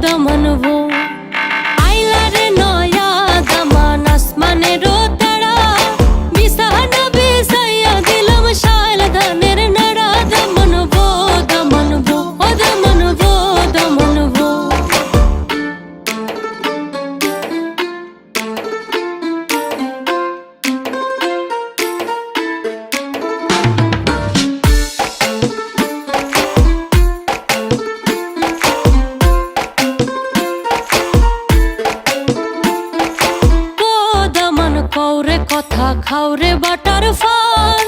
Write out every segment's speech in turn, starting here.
দমনবো আইলা রে নয়া দামান আসমানেরও তারা বিছানা বিছাইয়া দিলাম শাল ধানের নাড়া দমনবো দমনবো ও দমনবো দমনবো কৌরে কথা খাওরে বাটার ফান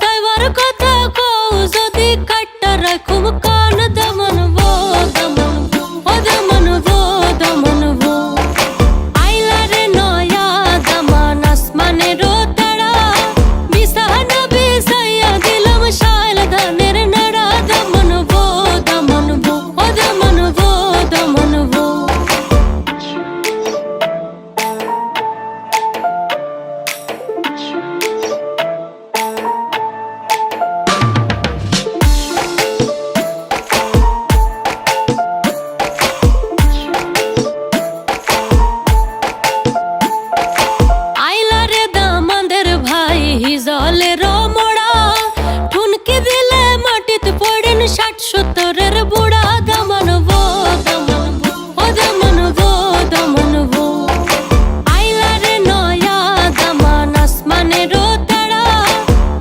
যাইবার কথা কও যদি কাটটা রাখুম কান দমনবো দমনবো ও দমনবো দমনবো আইলা রে নয়া দামান আসমানেরও তারা বিছানা বিছাইয়া দিলাম শাল ধানের নাড়া দমনবো দমনবো ও দমনবো দমনবো জলের মোড়া ঠুনকি দিলে মাটিতে পড়েন ৬০-৭০-এর বুড়া দমনবো দমনবো ও দমনবো দমনবো আইলা রে নয়া দামান আসমানেরও তারা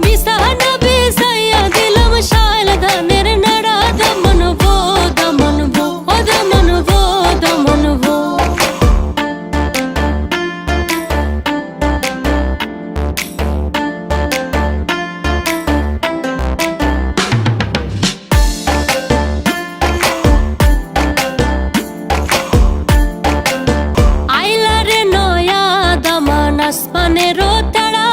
বিছানা বিছাইয়া দিলাম শাল ধানের নাড়া দমনবো দমনবো ও দমনবো দমনবো আসমানেরও তারা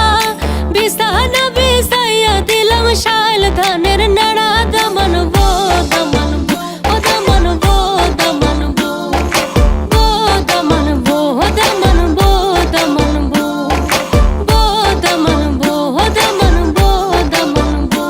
বিছানা বিছাইয়া দিলাম শাল ধানের নাড়া দমনবো দমনবো ও দমনবো দমনবো ও দমনবো ও দমনবো দমনবো ও দমনবো ও দমনবো দমনবো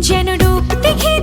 যেন রূপ দেখে